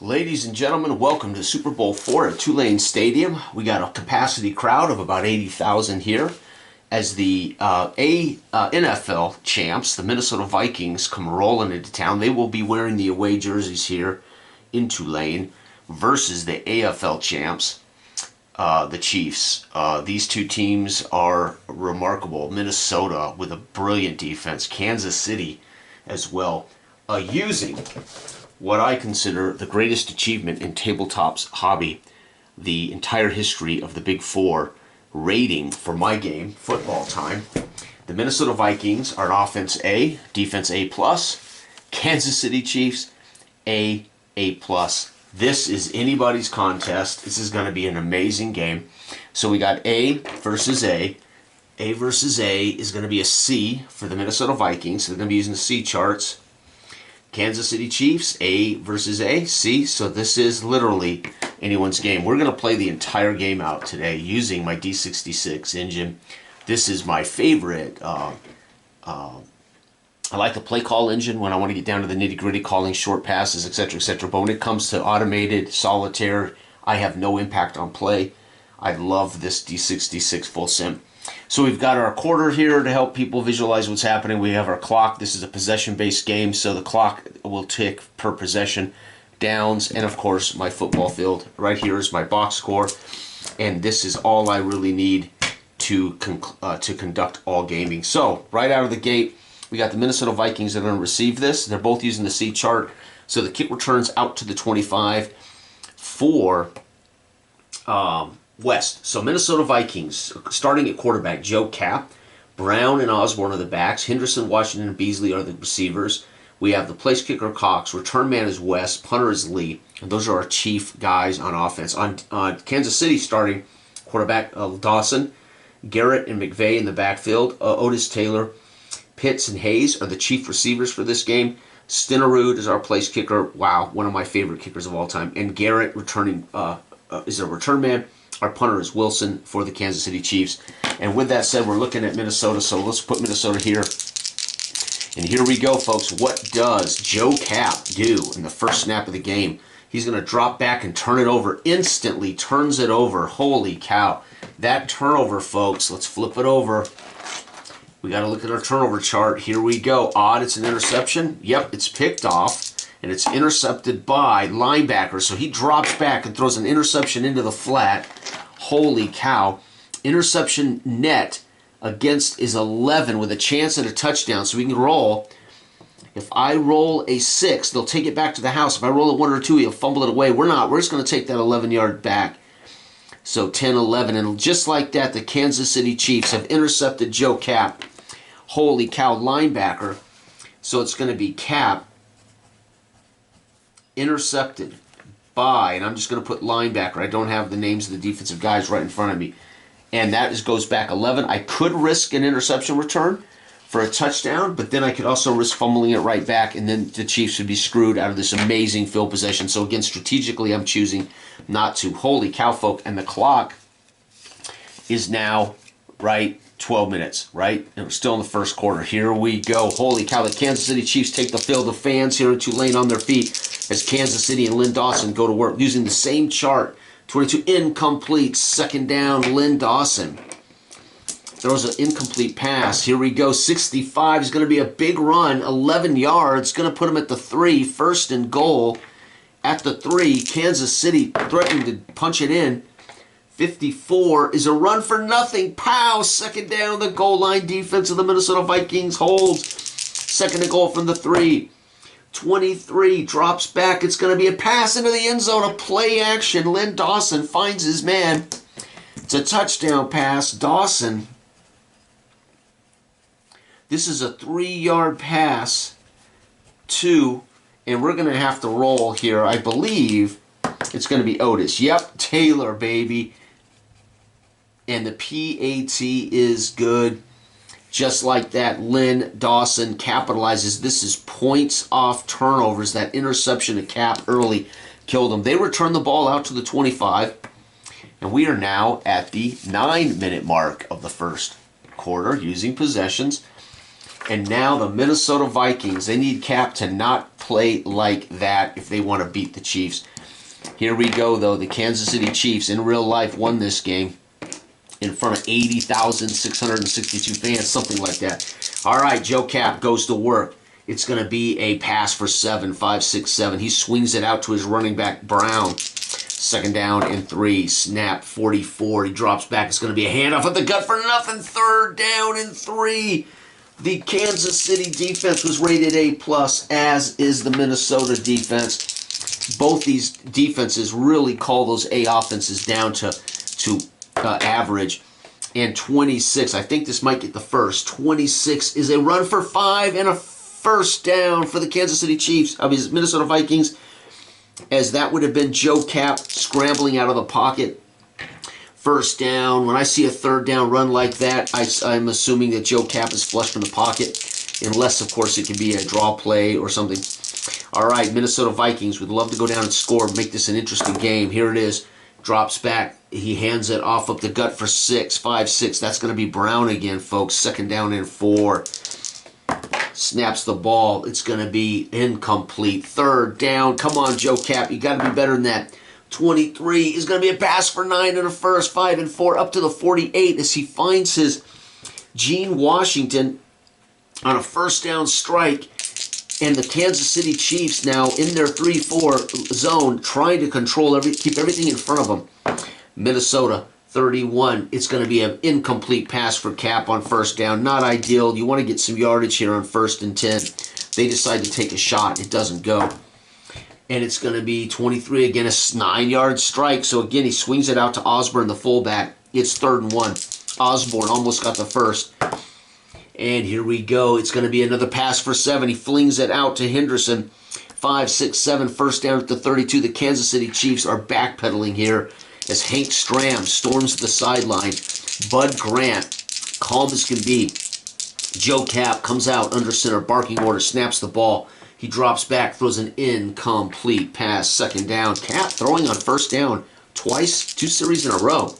Ladies and gentlemen, welcome to Super Bowl IV at Tulane Stadium. We got a capacity crowd of about 80,000 here as the NFL champs, the Minnesota Vikings, come rolling into town. They will be wearing the away jerseys here in Tulane versus the AFL champs, the Chiefs. These two teams are remarkable. Minnesota with a brilliant defense. Kansas City as well, using what I consider the greatest achievement in tabletop's hobby, the entire history of the Big Four rating for my game, football time. The Minnesota Vikings are an offense A, defense A+, Kansas City Chiefs A+. This is anybody's contest. This is going to be an amazing game. So we got A versus A. A versus A is going to be a C for the Minnesota Vikings. So they're going to be using the C charts. Kansas City Chiefs, A versus A, C. So this is literally anyone's game. We're going to play the entire game out today using my D66 engine. This is my favorite. I like the play call engine when I want to get down to the nitty-gritty, calling short passes, etc., etc. But when it comes to automated solitaire, I have no impact on play. I love this D66 full sim. So we've got our quarter here to help people visualize what's happening. We have our clock. This is a possession-based game, so the clock will tick per possession, downs, and of course my football field. Right here is my box score, and this is all I really need to conduct all gaming. So right out of the gate, we got the Minnesota Vikings that are going to receive this. They're both using the C chart, so the kick returns out to the 25 for West. So Minnesota Vikings, starting at quarterback, Joe Cap. Brown and Osborne are the backs. Henderson, Washington, and Beasley are the receivers. We have the place kicker, Cox. Return man is West. Punter is Lee. And those are our chief guys on offense. On Kansas City, starting quarterback, Dawson. Garrett and McVay in the backfield. Otis Taylor, Pitts, and Hayes are the chief receivers for this game. Stenerud is our place kicker. Wow, one of my favorite kickers of all time. And Garrett returning is a return man. Our punter is Wilson for the Kansas City Chiefs. And with that said, we're looking at Minnesota, so let's put Minnesota here. And here we go, folks. What does Joe Cap do in the first snap of the game? He's going to drop back and turn it over. Instantly turns it over. Holy cow. That turnover, folks, let's flip it over. We got to look at our turnover chart. Here we go. Odd, it's an interception. Yep, it's picked off. And it's intercepted by linebacker. So he drops back and throws an interception into the flat. Holy cow. Interception net against is 11 with a chance at a touchdown. So we can roll. If I roll a 6, they'll take it back to the house. If I roll a 1 or 2, he'll fumble it away. We're not. We're just going to take that 11-yard back. So 10-11. And just like that, the Kansas City Chiefs have intercepted Joe Cap. Holy cow, linebacker. So it's going to be Cap. Intercepted by, and I'm just going to put linebacker. I don't have the names of the defensive guys right in front of me. And that goes back 11. I could risk an interception return for a touchdown, but then I could also risk fumbling it right back, and then the Chiefs would be screwed out of this amazing field possession. So again, strategically, I'm choosing not to. Holy cow, folk. And the clock is now, right, 12 minutes, right? And we're still in the first quarter. Here we go. Holy cow, the Kansas City Chiefs take the field. The fans here in Tulane on their feet as Kansas City and Lynn Dawson go to work using the same chart. 22 incomplete, second down, Lynn Dawson throws an incomplete pass. Here we go. 65 is going to be a big run. 11 yards. Going to put him at the 3. First and goal at the 3. Kansas City threatening to punch it in. 54 is a run for nothing. Pow! Second down. The goal line defense of the Minnesota Vikings holds. Second and goal from the 3. 23 drops back. It's going to be a pass into the end zone. A play action. Lynn Dawson finds his man. It's a touchdown pass. Dawson. This is a 3-yard pass. 2. And we're going to have to roll here. I believe it's going to be Otis. Yep. Taylor, baby. And the PAT is good. Just like that, Lynn Dawson capitalizes. This is points off turnovers. That interception to Cap early killed them. They return the ball out to the 25. And we are now at the 9-minute mark of the first quarter using possessions. And now the Minnesota Vikings, they need Cap to not play like that if they want to beat the Chiefs. Here we go, though. The Kansas City Chiefs, in real life, won this game in front of 80,662 fans, something like that. All right, Joe Cap goes to work. It's going to be a pass for 7, 5, 6, 7. He swings it out to his running back, Brown. Second down and 3. Snap, 44. He drops back. It's going to be a handoff at the gut for nothing. Third down and 3. The Kansas City defense was rated A+, as is the Minnesota defense. Both these defenses really call those A offenses down to average. And 26, I think this might get the first. 26 is a run for 5 and a first down for the Kansas City Chiefs. Minnesota Vikings, as that would have been Joe Cap scrambling out of the pocket. First down. When I see a third down run like that, I'm assuming that Joe Cap is flush from the pocket, unless, of course, it can be a draw play or something. All right, Minnesota Vikings would love to go down and score, make this an interesting game. Here it is. Drops back. He hands it off up the gut for 6, 5, 6. That's going to be Brown again, folks. Second down and 4. Snaps the ball. It's going to be incomplete. Third down. Come on, Joe Cap. You got to be better than that. 23 is going to be a pass for 9 and a first. 5 and 4 up to the 48 as he finds his Gene Washington on a first down strike. And the Kansas City Chiefs now in their 3-4 zone trying to keep everything in front of them. Minnesota 31. It's going to be an incomplete pass for Cap on first down. Not ideal. You want to get some yardage here on 1st and 10. They decide to take a shot. It doesn't go. And it's going to be 23 again, a 9-yard strike. So again, he swings it out to Osborne, the fullback. It's 3rd and 1. Osborne almost got the first. And here we go. It's going to be another pass for 7. He flings it out to Henderson. 5, 6, 7. First down at the 32. The Kansas City Chiefs are backpedaling here as Hank Stram storms the sideline. Bud Grant, calm as can be. Joe Cap comes out under center, barking order, snaps the ball. He drops back, throws an incomplete pass. Second down. Cap throwing on first down twice, 2 series in a row.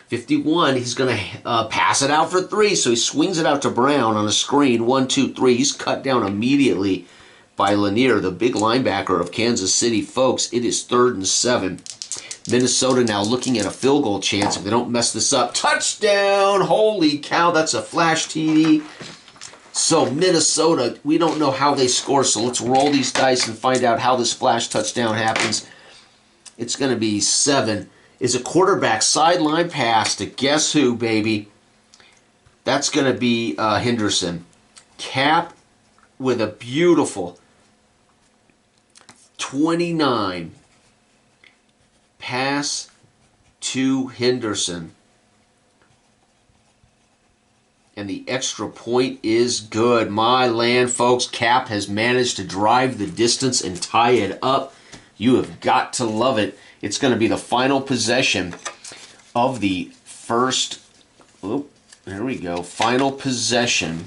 51, he's going to pass it out for 3, so he swings it out to Brown on a screen. 1, 2, 3. He's cut down immediately by Lanier, the big linebacker of Kansas City. Folks, it is 3rd and 7. Minnesota now looking at a field goal chance if they don't mess this up. Touchdown! Holy cow, that's a flash TD. So Minnesota, we don't know how they score, so let's roll these dice and find out how this flash touchdown happens. It's going to be 7. Is a quarterback sideline pass to guess who, baby? That's going to be Henderson. Cap with a beautiful 29 pass to Henderson. And the extra point is good. My land, folks. Cap has managed to drive the distance and tie it up. You have got to love it. It's going to be the final possession of the first. Oh, there we go. Final possession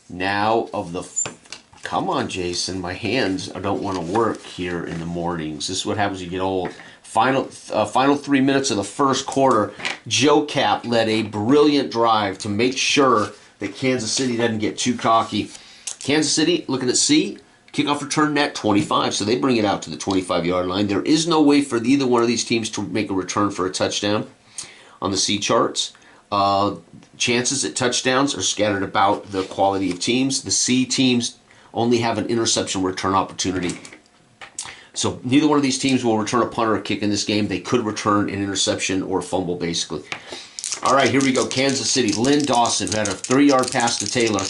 now of the. Come on, Jason. My hands don't want to work here in the mornings. This is what happens when you get old. Final 3 minutes of the first quarter. Joe Cap led a brilliant drive to make sure that Kansas City doesn't get too cocky. Kansas City looking at C. Kickoff return net 25, so they bring it out to the 25-yard line. There is no way for either one of these teams to make a return for a touchdown on the C charts. Chances at touchdowns are scattered about the quality of teams. The C teams only have an interception return opportunity. So neither one of these teams will return a punt or a kick in this game. They could return an interception or a fumble, basically. All right, here we go. Kansas City. Lynn Dawson, who had a 3-yard pass to Taylor.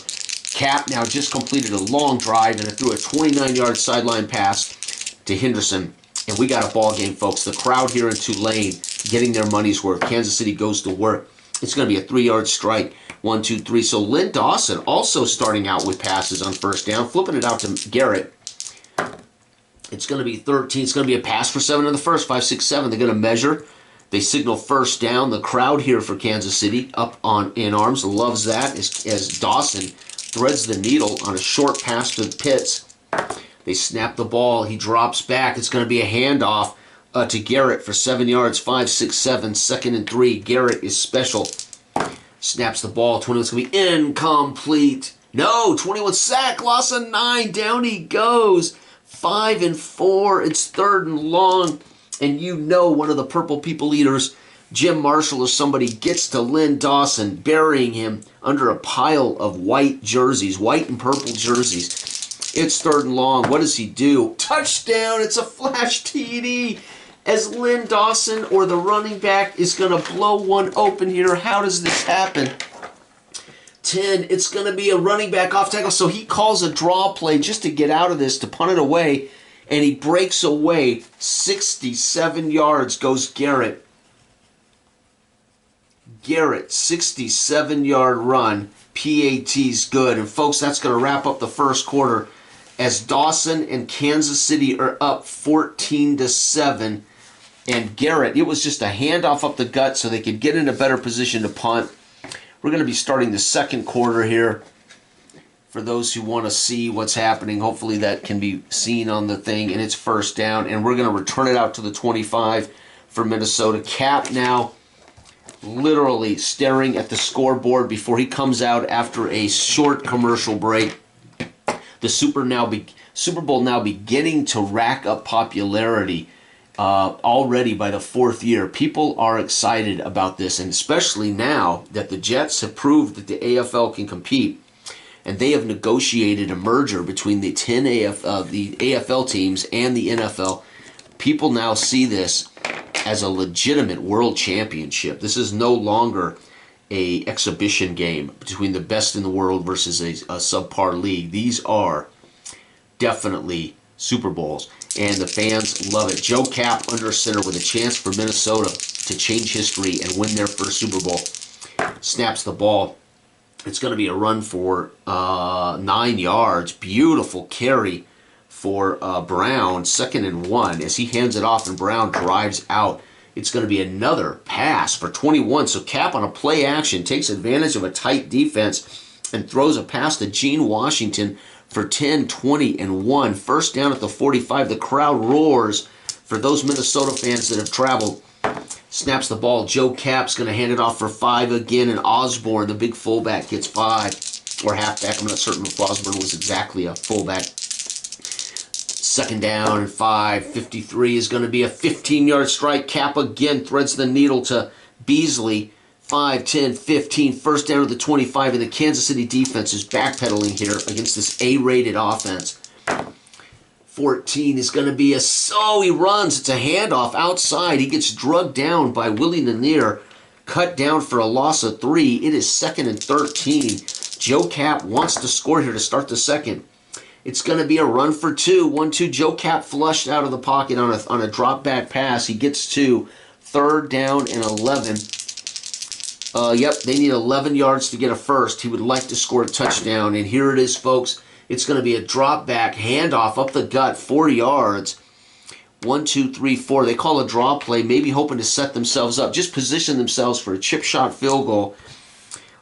Cap now just completed a long drive and threw a 29-yard sideline pass to Henderson. And we got a ball game, folks. The crowd here in Tulane getting their money's worth. Kansas City goes to work. It's going to be a 3-yard strike. 1, 2, 3. So Lynn Dawson also starting out with passes on first down, flipping it out to Garrett. It's going to be 13. It's going to be a pass for 7 in the first. 5, 6, 7. They're going to measure. They signal first down. The crowd here for Kansas City up in arms loves that as Dawson threads the needle on a short pass to Pitts. They snap the ball. He drops back. It's going to be a handoff to Garrett for 7 yards. 5, 6, 7. 2nd and 3. Garrett is special. Snaps the ball. 21's going to be incomplete. No, 21 sack, loss of 9. Down he goes. 5 and 4. It's 3rd and long. And you know one of the Purple People Eaters, Jim Marshall or somebody, gets to Lynn Dawson, burying him under a pile of white jerseys, white and purple jerseys. It's 3rd and long. What does he do? Touchdown! It's a flash TD as Lynn Dawson or the running back is going to blow one open here. How does this happen? 10, it's going to be a running back off tackle. So he calls a draw play just to get out of this, to punt it away. And he breaks away. 67 yards goes Garrett. Garrett, 67-yard run. PAT's good. And folks, that's going to wrap up the first quarter as Dawson and Kansas City are up 14-7. And Garrett, it was just a handoff up the gut so they could get in a better position to punt. We're going to be starting the second quarter here. For those who want to see what's happening, hopefully that can be seen on the thing, and it's 1st down, and we're going to return it out to the 25 for Minnesota. Cap now literally staring at the scoreboard before he comes out after a short commercial break. The Super Bowl now beginning to rack up popularity already by the 4th year. People are excited about this, and especially now that the Jets have proved that the AFL can compete. And they have negotiated a merger between the 10 the AFL teams and the NFL. People now see this as a legitimate world championship. This is no longer a exhibition game between the best in the world versus a subpar league. These are definitely Super Bowls, and the fans love it. Joe Cap under center with a chance for Minnesota to change history and win their first Super Bowl. Snaps the ball. It's going to be a run for 9 yards. Beautiful carry for Brown. 2nd and 1 as he hands it off and Brown drives out. It's going to be another pass for 21. So Cap on a play action takes advantage of a tight defense and throws a pass to Gene Washington for 10, 20, and 1. 1st down at the 45. The crowd roars for those Minnesota fans that have traveled. Snaps the ball. Joe Cap's going to hand it off for 5 again, and Osborne, the big fullback, gets 5. Or halfback. I'm not certain if Osborne was exactly a fullback. 2nd down and 5. 53 is going to be a 15-yard strike. Cap again threads the needle to Beasley. 5, 10, 15. 1st down to the 25, and the Kansas City defense is backpedaling here against this A-rated offense. 14 is going to be he runs. It's a handoff outside. He gets drugged down by Willie Lanier. Cut down for a loss of 3. It is 2nd and 13. Joe Cap wants to score here to start the second. It's going to be a run for 2. 1-2. Joe Cap flushed out of the pocket on a drop back pass. He gets 2. 3rd down and 11. Yep, they need 11 yards to get a first. He would like to score a touchdown, and here it is, folks. It's going to be a drop back handoff up the gut, 4 yards. 1, 2, 3, 4. They call a draw play, maybe hoping to set themselves up, just position themselves for a chip shot field goal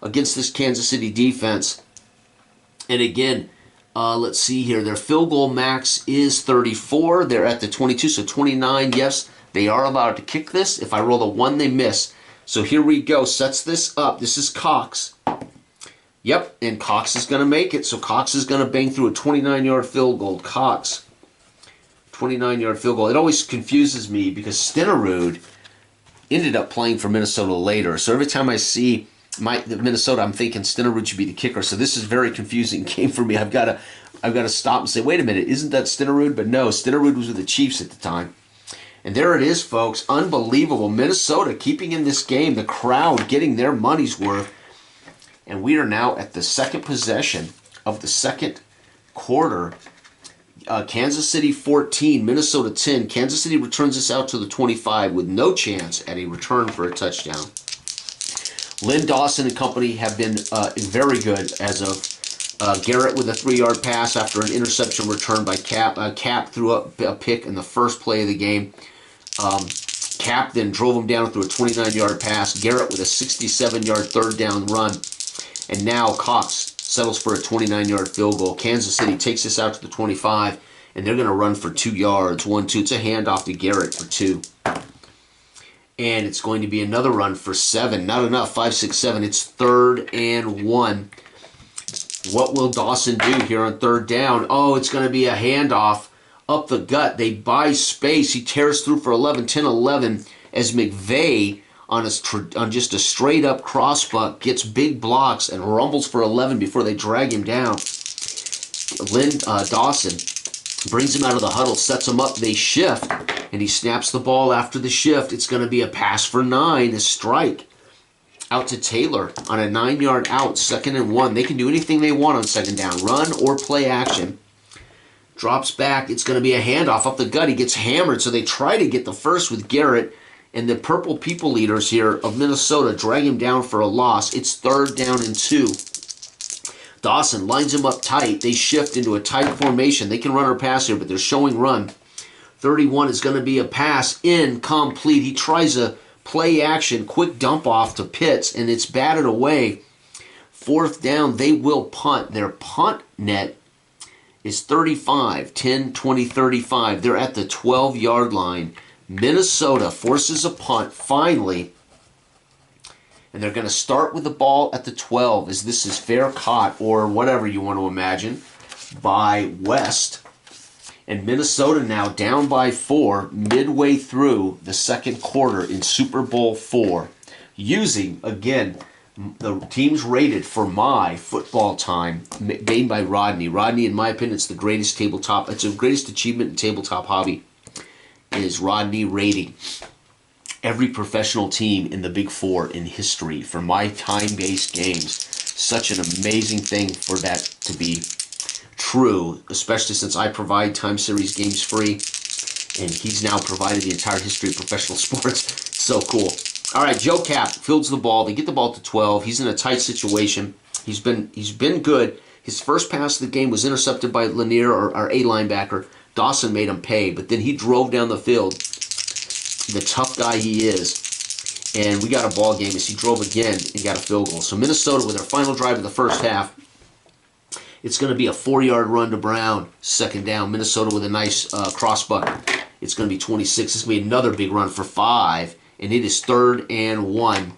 against this Kansas City defense. And again, let's see here. Their field goal max is 34. They're at the 22, so 29. Yes, they are allowed to kick this. If I roll a 1, they miss. So here we go. Sets this up. This is Cox. Yep, and Cox is going to make it. So Cox is going to bang through a 29-yard field goal. Cox, 29-yard field goal. It always confuses me because Stenerud ended up playing for Minnesota later. So every time I see Minnesota, I'm thinking Stenerud should be the kicker. So this is a very confusing game for me. I've got to stop and say, wait a minute, isn't that Stenerud? But no, Stenerud was with the Chiefs at the time. And there it is, folks. Unbelievable. Minnesota keeping in this game. The crowd getting their money's worth. And we are now at the second possession of the second quarter. Kansas City 14, Minnesota 10. Kansas City returns this out to the 25 with no chance at a return for a touchdown. Lynn Dawson and company have been very good as of Garrett with a 3-yard pass after an interception return by Cap. Cap threw up a pick in the first play of the game. Cap then drove him down through a 29-yard pass. Garrett with a 67-yard 3rd down run. And now Cox settles for a 29-yard field goal. Kansas City takes this out to the 25, and they're going to run for 2 yards. 1-2. It's a handoff to Garrett for 2. And it's going to be another run for 7. Not enough. 5, 6, 7. It's 3rd and 1. What will Dawson do here on 3rd down? Oh, it's going to be a handoff up the gut. They buy space. He tears through for 11, 10, 11 as McVay on just a straight-up crossbuck gets big blocks and rumbles for 11 before they drag him down. Dawson brings him out of the huddle, sets him up. They shift, and he snaps the ball after the shift. It's going to be a pass for 9, a strike. Out to Taylor on a 9-yard out, 2nd and 1. They can do anything they want on 2nd down, run or play action. Drops back. It's going to be a handoff up the gut. He gets hammered, so they try to get the first with Garrett. And the Purple People Eaters here of Minnesota drag him down for a loss. It's 3rd down and 2. Dawson lines him up tight. They shift into a tight formation. They can run or pass here, but they're showing run. 31 is going to be a pass incomplete. He tries a play action, quick dump off to Pitts, and it's batted away. 4th down, they will punt. Their punt net is 35, 10, 20, 35. They're at the 12-yard line. Minnesota forces a punt finally, and they're going to start with the ball at the 12 as this is fair caught or whatever you want to imagine by West. And Minnesota now down by 4 midway through the 2nd quarter in Super Bowl 4, using, again, the teams rated for my football time made by Rodney. Rodney, in my opinion, it's the greatest tabletop. It's the greatest achievement in tabletop hobby is Rodney rating every professional team in the Big Four in history for my time-based games. Such an amazing thing for that to be true, especially since I provide time series games free, and he's now provided the entire history of professional sports. So cool. All right, Joe Cap fields the ball. They get the ball to 12. He's in a tight situation. He's been good. His first pass of the game was intercepted by Lanier, our A linebacker. Dawson made him pay, but then he drove down the field, the tough guy he is, and we got a ball game as he drove again and got a field goal. So Minnesota, with their final drive of the first half, it's going to be a 4-yard run to Brown, 2nd down. Minnesota with a nice crossbuck. It's going to be 26. It's going to be another big run for 5, and it is 3rd and 1.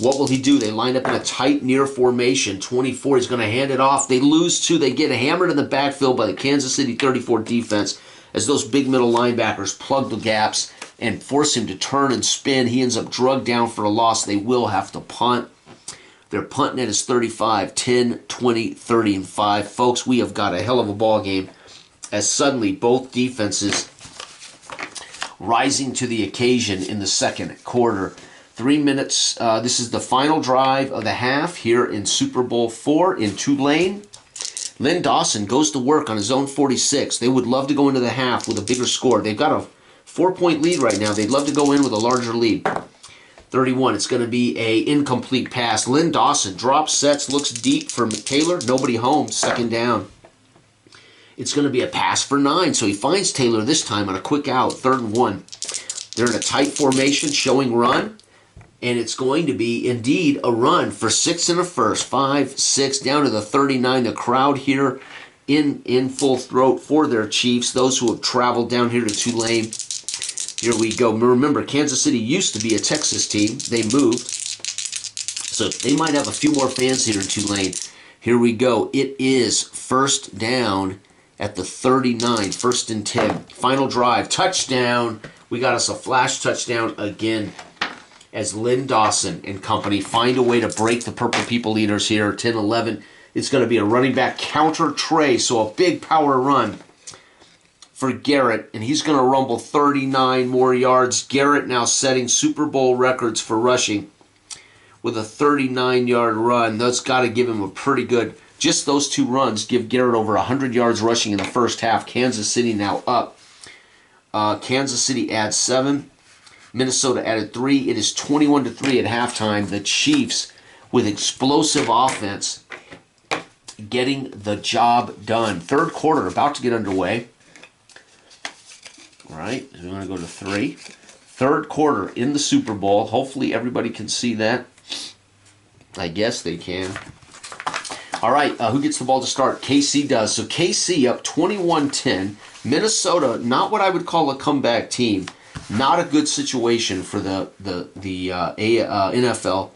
What will he do? They line up in a tight near formation. 24, he's going to hand it off. They lose 2. They get hammered in the backfield by the Kansas City 34 defense as those big middle linebackers plug the gaps and force him to turn and spin. He ends up drugged down for a loss. They will have to punt. Their punt net is 35, 10, 20, 30, and 5. Folks, we have got a hell of a ball game as suddenly both defenses rising to the occasion in the 2nd quarter. 3 minutes. This is the final drive of the half here in Super Bowl 4 in Tulane. Len Dawson goes to work on his own 46. They would love to go into the half with a bigger score. They've got a 4-point lead right now. They'd love to go in with a larger lead. 31. It's going to be a incomplete pass. Len Dawson drops, sets, looks deep for Taylor. Nobody home. 2nd down. It's going to be a pass for 9. So he finds Taylor this time on a quick out. 3rd and 1. They're in a tight formation, showing run. And it's going to be, indeed, a run for 6 and a first. 5, 6, down to the 39. The crowd here in full throat for their Chiefs. Those who have traveled down here to Tulane. Here we go. Remember, Kansas City used to be a Texas team. They moved. So they might have a few more fans here in Tulane. Here we go. It is 1st down at the 39. 1st and 10. Final drive. Touchdown. We got us a flash touchdown again, as Len Dawson and company find a way to break the Purple People Eaters here. 10-11. It's going to be a running back counter tray, so a big power run for Garrett, and he's going to rumble 39 more yards. Garrett now setting Super Bowl records for rushing with a 39-yard run. That's got to give him a pretty good, just those 2 runs give Garrett over 100 yards rushing in the first half. Kansas City now up. Kansas City adds 7. Minnesota added 3. It is 21-3 at halftime. The Chiefs, with explosive offense, getting the job done. 3rd quarter about to get underway. All right, we're going to go to 3. 3rd quarter in the Super Bowl. Hopefully everybody can see that. I guess they can. All right, who gets the ball to start? KC does. So KC up 21-10. Minnesota, not what I would call a comeback team. Not a good situation for the NFL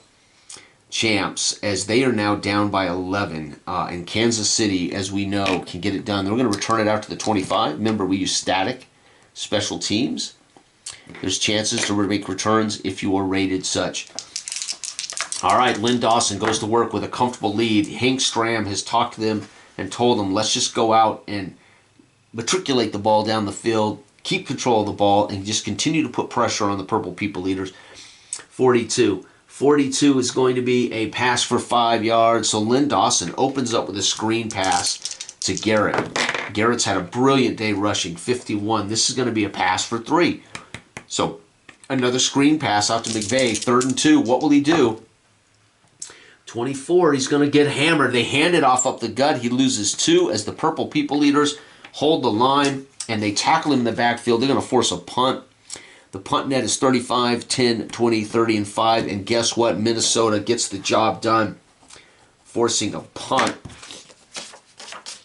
champs, as they are now down by 11. And Kansas City, as we know, can get it done. They're going to return it out to the 25. Remember, we use static special teams. There's chances to make returns if you are rated such. All right, Lynn Dawson goes to work with a comfortable lead. Hank Stram has talked to them and told them, let's just go out and matriculate the ball down the field, keep control of the ball, and just continue to put pressure on the Purple People Eaters. 42. 42 is going to be a pass for 5 yards. So Lynn Dawson opens up with a screen pass to Garrett. Garrett's had a brilliant day rushing. 51. This is going to be a pass for 3. So another screen pass out to McVay. 3rd and 2. What will he do? 24. He's going to get hammered. They hand it off up the gut. He loses 2 as the Purple People Eaters hold the line, and they tackle him in the backfield. They're going to force a punt. The punt net is 35, 10, 20, 30, and 5. And guess what? Minnesota gets the job done, forcing a punt.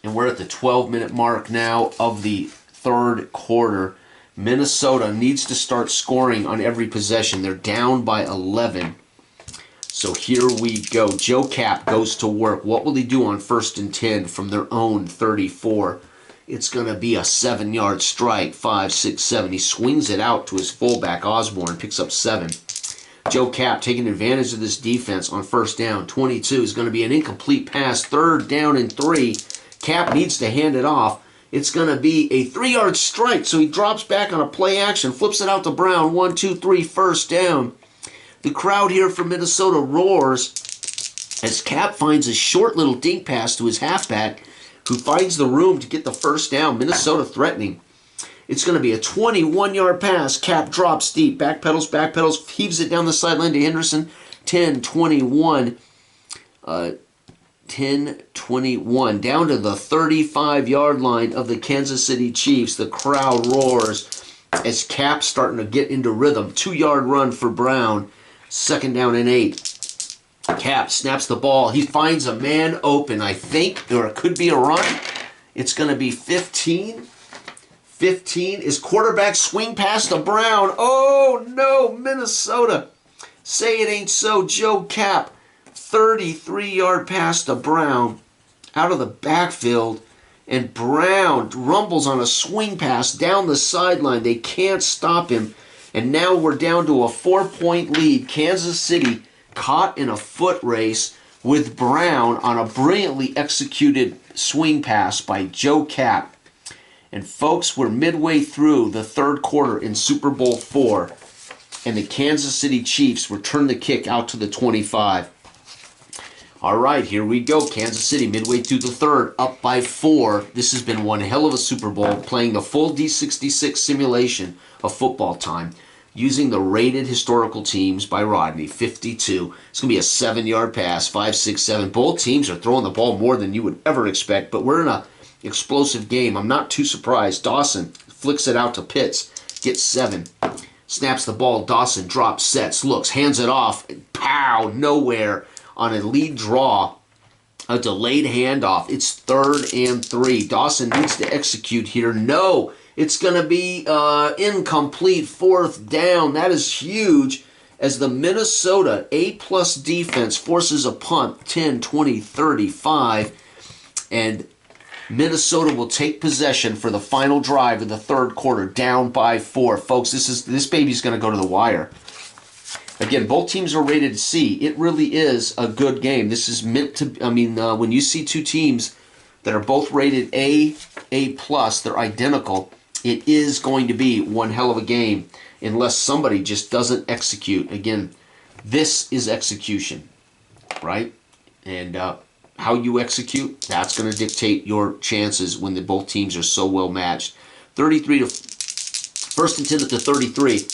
And we're at the 12-minute mark now of the 3rd quarter. Minnesota needs to start scoring on every possession. They're down by 11. So here we go. Joe Cap goes to work. What will he do on 1st and 10 from their own 34? It's going to be a 7-yard strike. 5, 6, 7. He swings it out to his fullback, Osborne, picks up 7. Joe Cap taking advantage of this defense on 1st down. 22 is going to be an incomplete pass. 3rd down and 3. Cap needs to hand it off. It's going to be a 3-yard strike. So he drops back on a play action, flips it out to Brown. 1, 2, 3, 1st down. The crowd here for Minnesota roars as Cap finds a short little dink pass to his halfback, who finds the room to get the 1st down. Minnesota threatening. It's going to be a 21-yard pass. Cap drops deep, backpedals, heaves it down the sideline to Henderson. 10, 21, 10, 21, down to the 35-yard line of the Kansas City Chiefs. The crowd roars as Cap's starting to get into rhythm. 2-yard run for Brown. 2nd down and 8. Cap snaps the ball. He finds a man open, I think, or it could be a run. It's going to be 15. 15 is quarterback swing pass to Brown. Oh, no, Minnesota. Say it ain't so. Joe Cap, 33-yard pass to Brown out of the backfield, and Brown rumbles on a swing pass down the sideline. They can't stop him, and now we're down to a 4-point lead. Kansas City caught in a foot race with Brown on a brilliantly executed swing pass by Joe Cap. And folks, we're midway through the 3rd quarter in Super Bowl IV, and the Kansas City Chiefs return the kick out to the 25. All right, here we go. Kansas City midway through the 3rd, up by 4. This has been one hell of a Super Bowl, playing the full D66 simulation of football time, using the rated historical teams by Rodney. 52. It's going to be a 7-yard pass. 5, 6, 7. Both teams are throwing the ball more than you would ever expect, but we're in an explosive game. I'm not too surprised. Dawson flicks it out to Pitts. Gets 7. Snaps the ball. Dawson drops, sets, looks, hands it off. Pow! Nowhere on a lead draw. A delayed handoff. It's 3rd and 3. Dawson needs to execute here. No! It's going to be incomplete. 4th down. That is huge as the Minnesota A-plus defense forces a punt. 10, 20, 35. And Minnesota will take possession for the final drive of the 3rd quarter, down by 4. Folks, this baby's going to go to the wire. Again, both teams are rated C. It really is a good game. This is meant to, when you see two teams that are both rated A+, they're identical, it is going to be one hell of a game unless somebody just doesn't execute. Again, this is execution, right? And how you execute, that's going to dictate your chances when both teams are so well matched. 33 to 1st and 10 at the 33.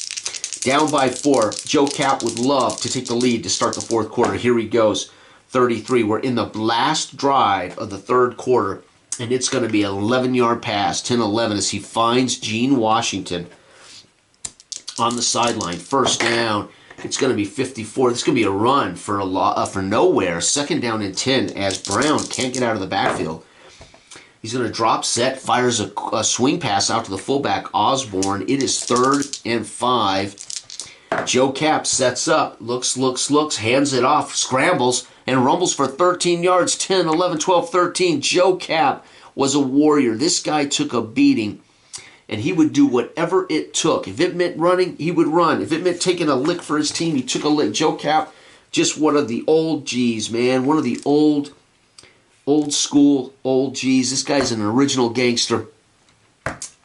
Down by 4. Joe Cap would love to take the lead to start the 4th quarter. Here he goes. 33. We're in the last drive of the 3rd quarter, and it's going to be an 11-yard pass, 10-11, as he finds Gene Washington on the sideline. 1st down. It's going to be 54. This is going to be a run for nowhere. 2nd down and 10 as Brown can't get out of the backfield. He's going to drop set, fires a swing pass out to the fullback, Osborne. It is 3rd and 5. Joe Cap sets up, looks, hands it off, scrambles, and rumbles for 13 yards, 10, 11, 12, 13. Joe Cap was a warrior. This guy took a beating, and he would do whatever it took. If it meant running, he would run. If it meant taking a lick for his team, he took a lick. Joe Cap, just one of the old G's, man. One of the old school, old G's. This guy's an original gangster.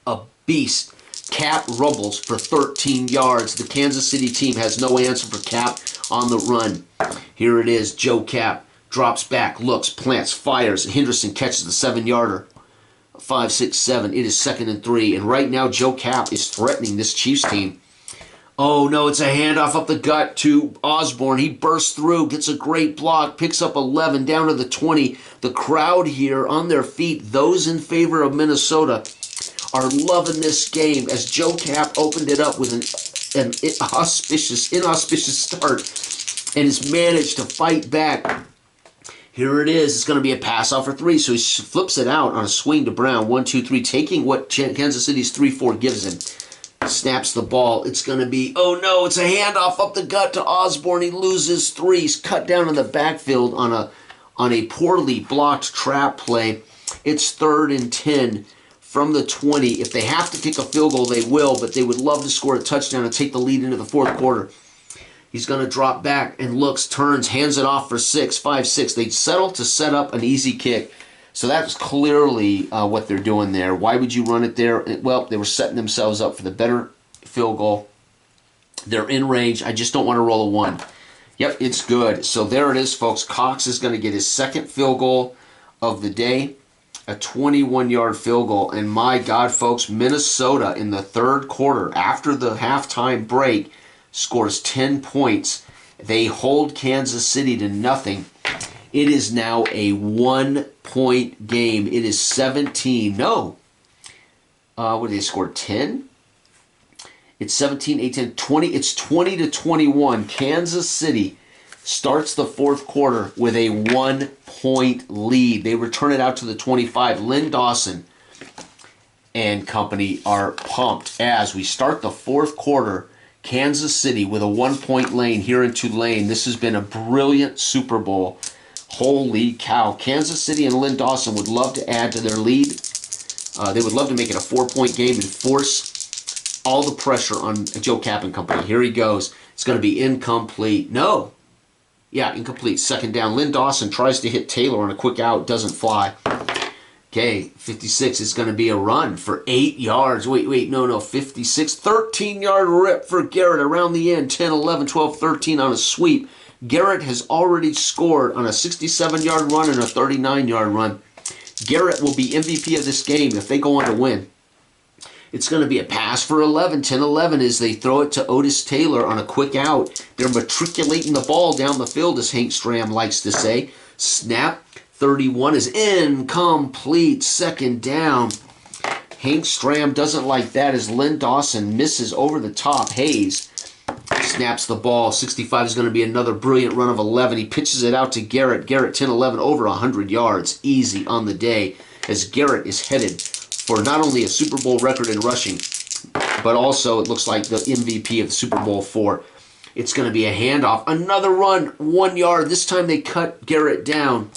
A beast. Cap rumbles for 13 yards. The Kansas City team has no answer for Cap on the run. Here it is. Joe Cap drops back, looks, plants, fires. Henderson catches the 7-yarder. 5, 6, 7. It is 2nd and 3. And right now, Joe Cap is threatening this Chiefs team. Oh, no, it's a handoff up the gut to Osborne. He bursts through, gets a great block, picks up 11 down to the 20. The crowd here on their feet, those in favor of Minnesota, are loving this game as Joe Cap opened it up with an inauspicious start and has managed to fight back. Here it is. It's going to be a pass off for 3, so he flips it out on a swing to Brown. 1, 2, 3, taking what Kansas City's 3-4 gives him. Snaps the ball. It's going to be, oh no, it's a handoff up the gut to Osborne. He loses 3. He's cut down in the backfield on a poorly blocked trap play. It's 3rd and 10 from the 20. If they have to kick a field goal, they will, but they would love to score a touchdown and take the lead into the 4th quarter. He's going to drop back and looks, turns, hands it off for 6, 5, 6. They settle to set up an easy kick. So that's clearly what they're doing there. Why would you run it there? Well, they were setting themselves up for the better field goal. They're in range. I just don't want to roll a 1. Yep, it's good. So there it is, folks. Cox is going to get his 2nd field goal of the day, a 21-yard field goal. And my God, folks, Minnesota in the 3rd quarter, after the halftime break, scores 10 points. They hold Kansas City to nothing. It is now a 1-point game. It is 17. No. What did they score? 10? It's 17, 18, 20. It's 20-21. Kansas City starts the 4th quarter with a 1-point lead. They return it out to the 25. Lynn Dawson and company are pumped as we start the 4th quarter. Kansas City with a 1-point lead here in Tulane. This has been a brilliant Super Bowl. Holy cow. Kansas City and Lynn Dawson would love to add to their lead. They would love to make it a 4-point game and force all the pressure on Joe Cap and company. Here he goes. It's going to be incomplete. No. Yeah, incomplete. 2nd down. Lynn Dawson tries to hit Taylor on a quick out. Doesn't fly. Okay, 56 is going to be a run for 8 yards. Wait, no, 56. 13-yard rip for Garrett around the end. 10, 11, 12, 13 on a sweep. Garrett has already scored on a 67-yard run and a 39-yard run. Garrett will be MVP of this game if they go on to win. It's going to be a pass for 11. 10-11 as they throw it to Otis Taylor on a quick out. They're matriculating the ball down the field, as Hank Stram likes to say. Snap. 31 is incomplete. 2nd down. Hank Stram doesn't like that as Lynn Dawson misses over the top. Hayes snaps the ball. 65 is going to be another brilliant run of 11. He pitches it out to Garrett. Garrett 10-11 over 100 yards. Easy on the day as Garrett is headed for not only a Super Bowl record in rushing, but also it looks like the MVP of the Super Bowl 4. It's going to be a handoff. Another run, 1 yard. This time they cut Garrett down.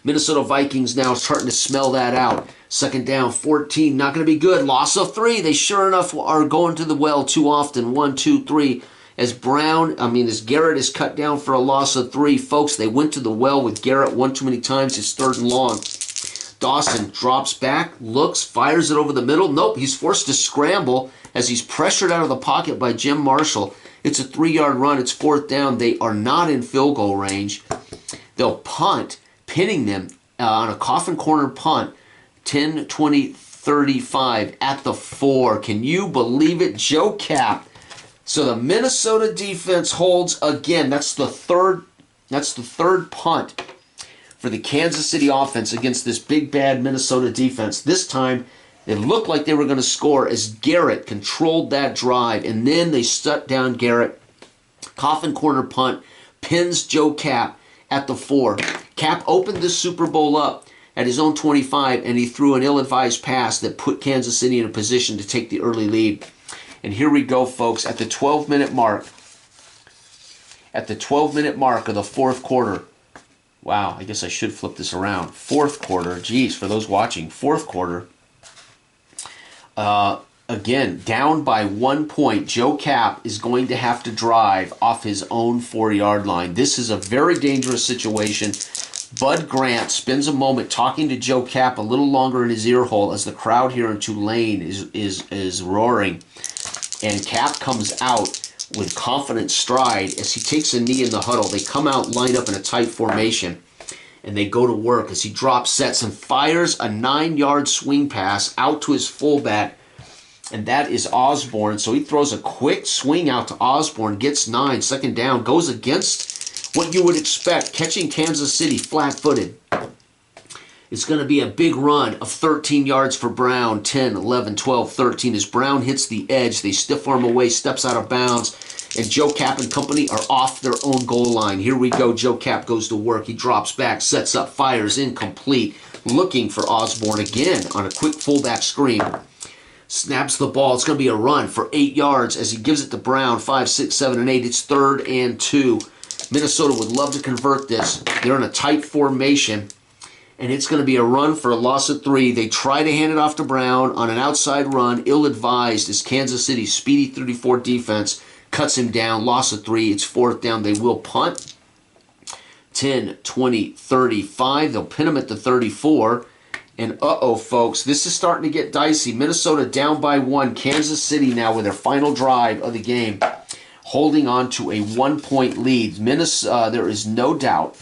Minnesota Vikings now starting to smell that out. 2nd down, 14. Not going to be good. Loss of 3. They sure enough are going to the well too often. 1, 2, 3. As Garrett is cut down for a loss of 3. Folks, they went to the well with Garrett one too many times. It's 3rd and long. Dawson drops back, looks, fires it over the middle. Nope, he's forced to scramble as he's pressured out of the pocket by Jim Marshall. It's a 3-yard run. It's 4th down. They are not in field goal range. They'll punt, pinning them on a coffin corner punt, 10, 20, 35 at the 4. Can you believe it? Joe Cap. So the Minnesota defense holds again. That's the third punt for the Kansas City offense against this big bad Minnesota defense. This time it looked like they were going to score as Garrett controlled that drive, and then they shut down Garrett. Coffin corner punt, pins Joe Cap at the 4. Cap opened this Super Bowl up at his own 25, and he threw an ill-advised pass that put Kansas City in a position to take the early lead. And here we go, folks, at the 12-minute mark. At the 12-minute mark of the fourth quarter. Wow, I guess I should flip this around. Fourth quarter, geez, for those watching, fourth quarter. Again, down by 1 point. Joe Kapp is going to have to drive off his own 4-yard line. This is a very dangerous situation. Bud Grant spends a moment talking to Joe Kapp a little longer in his ear hole as the crowd here in Tulane is roaring. And Kapp comes out with confident stride as he takes a knee in the huddle. They come out, line up in a tight formation, and they go to work as he drops, sets, and fires a 9-yard swing pass out to his fullback, and that is Osborne. So he throws a quick swing out to Osborne, gets 9, second down, goes against what you would expect, catching Kansas City flat-footed. It's going to be a big run of 13 yards for Brown, 10, 11, 12, 13. As Brown hits the edge, they stiff arm away, steps out of bounds, and Joe Kapp and company are off their own goal line. Here we go. Joe Kapp goes to work. He drops back, sets up, fires, incomplete, looking for Osborne again on a quick fullback screen. Snaps the ball. It's going to be a run for 8 yards as he gives it to Brown, 5, 6, 7, and 8. It's 3rd and 2. Minnesota would love to convert this. They're in a tight formation, and it's going to be a run for a loss of 3. They try to hand it off to Brown on an outside run, ill-advised as Kansas City's speedy 34 defense cuts him down, loss of 3. It's 4th down. They will punt. 10, 20, 35. They'll pin him at the 34. And uh-oh, folks, this is starting to get dicey. Minnesota down by 1. Kansas City now with their final drive of the game, holding on to a 1-point lead. There is no doubt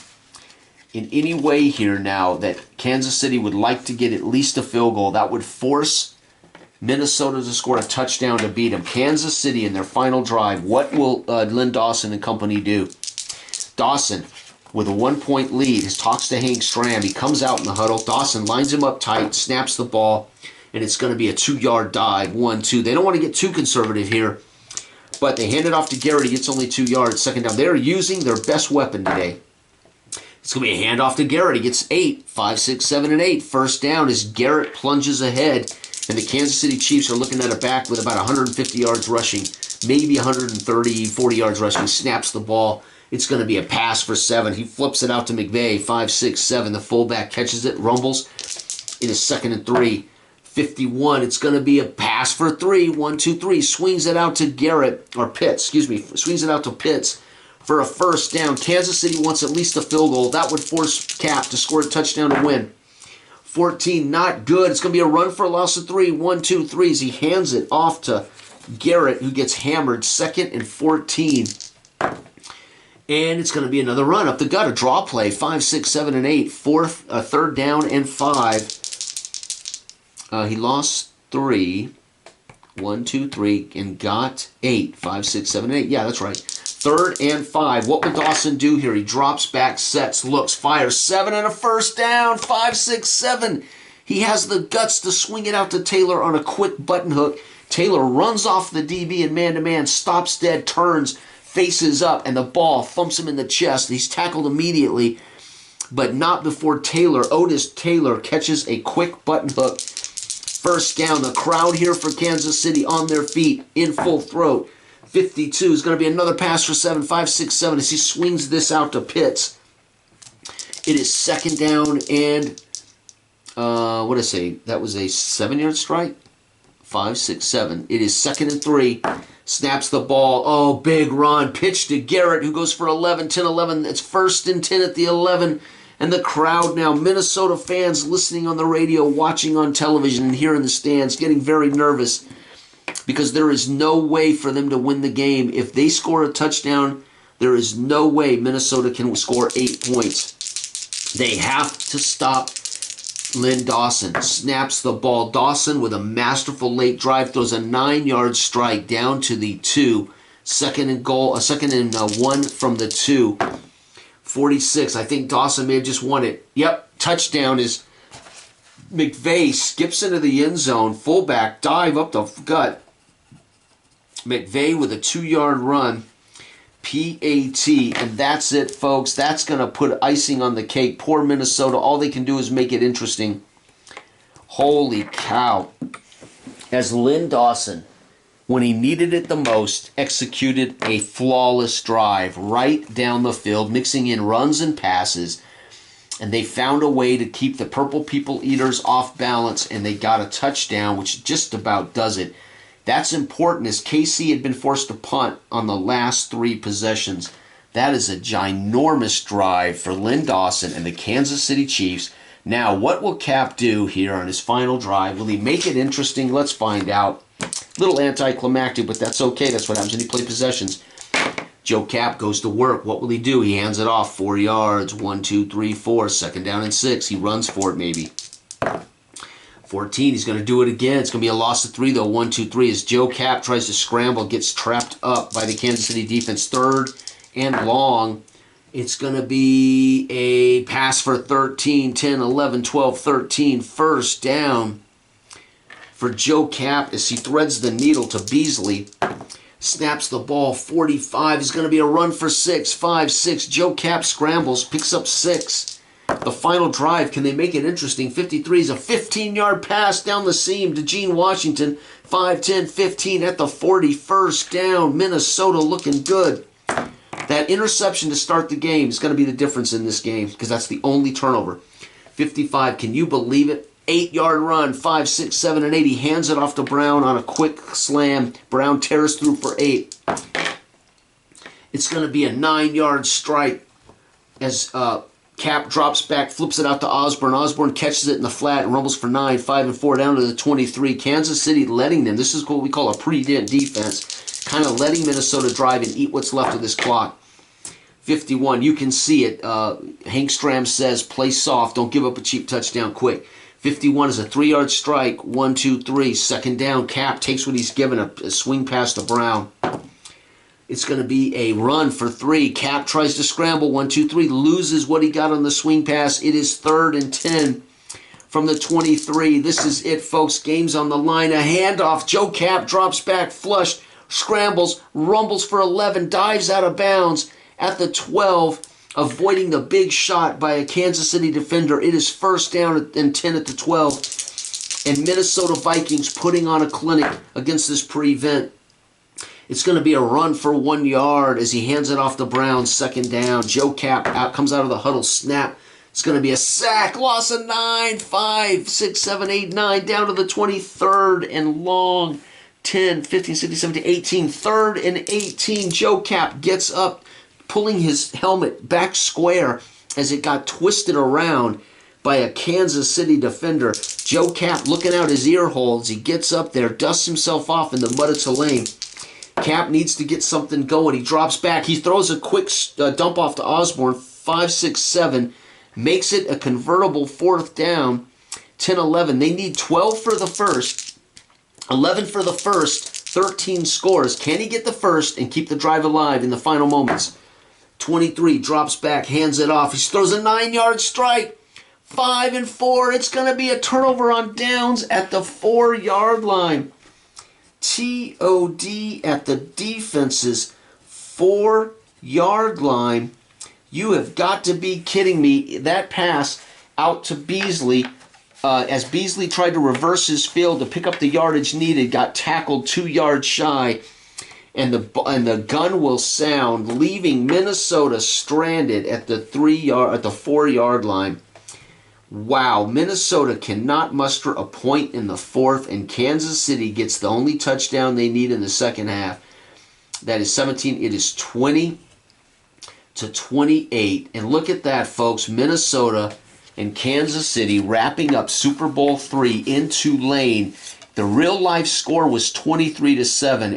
in any way here now that Kansas City would like to get at least a field goal. That would force Minnesota to score a touchdown to beat them. Kansas City in their final drive. What will Lynn Dawson and company do? Dawson with a 1-point lead. He talks to Hank Stram. He comes out in the huddle. Dawson lines him up tight, snaps the ball, and it's going to be a 2-yard dive. 1, 2. They don't want to get too conservative here, but they hand it off to Garrett. He gets only 2 yards. Second down. They're using their best weapon today. It's going to be a handoff to Garrett. He gets 8, 5, 6, 7, and 8. First down as Garrett plunges ahead, and the Kansas City Chiefs are looking at a back with about 150 yards rushing, maybe 130, 40 yards rushing. Snaps the ball. It's going to be a pass for 7. He flips it out to McVay, 5, 6, 7. The fullback catches it, rumbles. It is 2nd and 3. 51. It's going to be a pass for 3. 1, 2, 3. Swings it out to Pitts. Swings it out to Pitts for a first down. Kansas City wants at least a field goal. That would force Kapp to score a touchdown to win. 14. Not good. It's going to be a run for a loss of 3. 1, 2, 3 as he hands it off to Garrett, who gets hammered. 2nd and 14. And it's going to be another run up the gut, a draw play, 5, 6, 7, and 8. 3rd down and 5. He lost 3, 1, 2, 3, and got 8. 5, 6, 7, and 8. Yeah, that's right. 3rd and 5. What would Dawson do here? He drops back, sets, looks, fires. 7 and a first down. 5, 6, 7. He has the guts to swing it out to Taylor on a quick button hook. Taylor runs off the DB and man-to-man, stops dead, turns, faces up, and the ball thumps him in the chest. He's tackled immediately, but not before Otis Taylor catches a quick button hook. First down. The crowd here for Kansas City on their feet, in full throat. 52 is going to be another pass for 7, 5, 6, 7 as he swings this out to Pitts. It is 2nd down and, what did I say? That was a 7-yard strike? 5, 6, 7. It is 2nd and 3. Snaps the ball. Oh, big run. Pitch to Garrett, who goes for 11, 10, 11. It's 1st and 10 at the 11. And the crowd now, Minnesota fans listening on the radio, watching on television, and here in the stands, getting very nervous because there is no way for them to win the game. If they score a touchdown, there is no way Minnesota can score 8 points. They have to stop Lynn Dawson. Snaps the ball. Dawson with a masterful late drive throws a 9-yard strike down to the 2. 2nd and goal. 2nd and 1 from the 2. 46. I think Dawson may have just won it. Yep. Touchdown is McVay skips into the end zone. Fullback dive up the gut. McVay with a 2-yard run. P-A-T, and that's it, folks. That's going to put icing on the cake. Poor Minnesota. All they can do is make it interesting. Holy cow. As Lynn Dawson, when he needed it the most, executed a flawless drive right down the field, mixing in runs and passes, and they found a way to keep the Purple People Eaters off balance, and they got a touchdown, which just about does it. That's important, as KC had been forced to punt on the last 3 possessions. That is a ginormous drive for Lynn Dawson and the Kansas City Chiefs. Now, what will Cap do here on his final drive? Will he make it interesting? Let's find out. A little anticlimactic, but that's okay. That's what happens when you play possessions. Joe Cap goes to work. What will he do? He hands it off. 4 yards. 1, 2, 3, 4. Second down and 6. He runs for it maybe. 14, he's going to do it again. It's going to be a loss of 3, though. 1, 2, 3. As Joe Cap tries to scramble, gets trapped up by the Kansas City defense. 3rd and long. It's going to be a pass for 13, 10, 11, 12, 13. First down for Joe Cap as he threads the needle to Beasley. Snaps the ball. 45 is going to be a run for 6, 5, 6. Joe Cap scrambles, picks up 6. The final drive, can they make it interesting? 53 is a 15-yard pass down the seam to Gene Washington. 5, 10, 15 at the 40. First down. Minnesota looking good. That interception to start the game is going to be the difference in this game because that's the only turnover. 55, can you believe it? 8-yard run. 5, 6, 7, and 8. He hands it off to Brown on a quick slam. Brown tears through for 8. It's going to be a 9-yard strike as Cap drops back, flips it out to Osborne. Osborne catches it in the flat and rumbles for 9, 5, and 4 down to the 23. Kansas City letting them. This is what we call a pre-dent defense. Kind of letting Minnesota drive and eat what's left of this clock. 51, you can see it. Hank Stram says, play soft. Don't give up a cheap touchdown quick. 51 is a 3-yard strike. 1, 2, 3. Second down. Cap takes what he's given, a swing pass to Brown. It's going to be a run for 3. Cap tries to scramble. 1, 2, 3. Loses what he got on the swing pass. It is 3rd and 10 from the 23. This is it, folks. Game's on the line. A handoff. Joe Cap drops back, flushed, scrambles, rumbles for 11, dives out of bounds at the 12, avoiding the big shot by a Kansas City defender. It is first down and 10 at the 12. And Minnesota Vikings putting on a clinic against this prevent. It's going to be a run for 1 yard as he hands it off to Brown. Second down. Joe Cap comes out of the huddle. Snap. It's going to be a sack. Loss of 9. 5, 6, 7, 8, 9. Down to the 23rd and long. 10, 15, 16, 17, 18. 3rd and 18. Joe Cap gets up, pulling his helmet back square as it got twisted around by a Kansas City defender. Joe Cap looking out his ear holes. He gets up there, dusts himself off in the mud of Tulane. Cap needs to get something going. He drops back. He throws a quick dump off to Osborne. 5, 6, 7. Makes it a convertible 4th down. 10, 11. They need 12 for the first. 11 for the first. 13 scores. Can he get the first and keep the drive alive in the final moments? 23 drops back, hands it off. He throws a 9-yard strike. 5 and 4. It's going to be a turnover on downs at the 4-yard line. TOD at the defense's 4-yard line. You have got to be kidding me. That pass out to Beasley, as Beasley tried to reverse his field to pick up the yardage needed, got tackled 2 yards shy, and the gun will sound, leaving Minnesota stranded at the 4-yard line. Wow, Minnesota cannot muster a point in the 4th, and Kansas City gets the only touchdown they need in the second half. That is 17. It is 20-28. And look at that, folks. Minnesota and Kansas City wrapping up Super Bowl III in Tulane. The real-life score was 23-7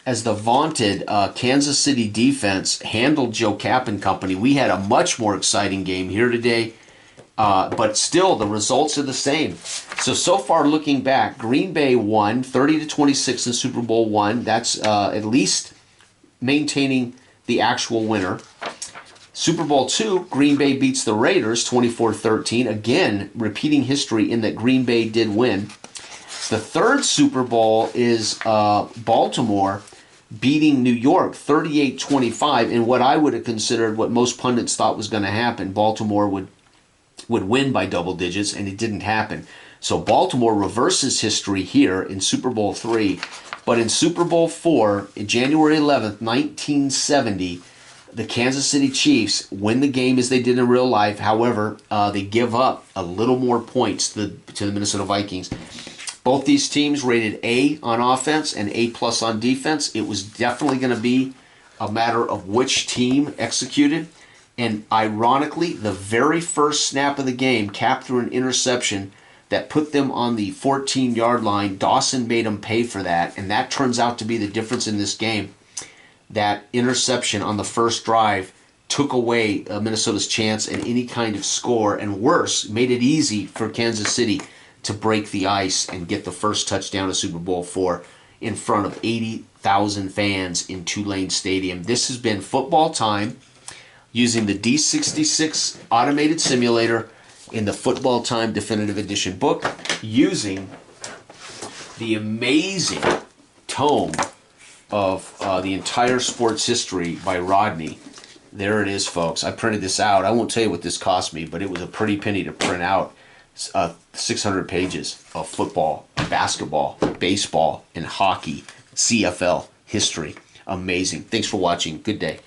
as the vaunted Kansas City defense handled Joe Cap and company. We had a much more exciting game here today, but still the results are the same. So far looking back, Green Bay won 30-26 in Super Bowl I. That's at least maintaining the actual winner. Super Bowl II, Green Bay beats the Raiders 24-13. Again, repeating history in that Green Bay did win. The third Super Bowl is Baltimore beating New York 38-25 in what I would have considered what most pundits thought was going to happen. Baltimore would win by double digits, and it didn't happen. So Baltimore reverses history here in Super Bowl III. But in Super Bowl IV, in January 11th, 1970, the Kansas City Chiefs win the game as they did in real life. However, they give up a little more points to the Minnesota Vikings. Both these teams rated A on offense and A+ on defense. It was definitely going to be a matter of which team executed. And ironically, the very first snap of the game, Cap threw an interception that put them on the 14-yard line. Dawson made them pay for that, and that turns out to be the difference in this game. That interception on the first drive took away Minnesota's chance at any kind of score, and worse, made it easy for Kansas City to break the ice and get the first touchdown of Super Bowl IV in front of 80,000 fans in Tulane Stadium. This has been Football Time using the D66 automated simulator in the Football Time Definitive Edition book, using the amazing tome of the entire sports history by Rodney. There it is, folks. I printed this out. I won't tell you what this cost me, but it was a pretty penny to print out. 600 pages of football, basketball, baseball, and hockey, CFL history. Amazing. Thanks for watching. Good day.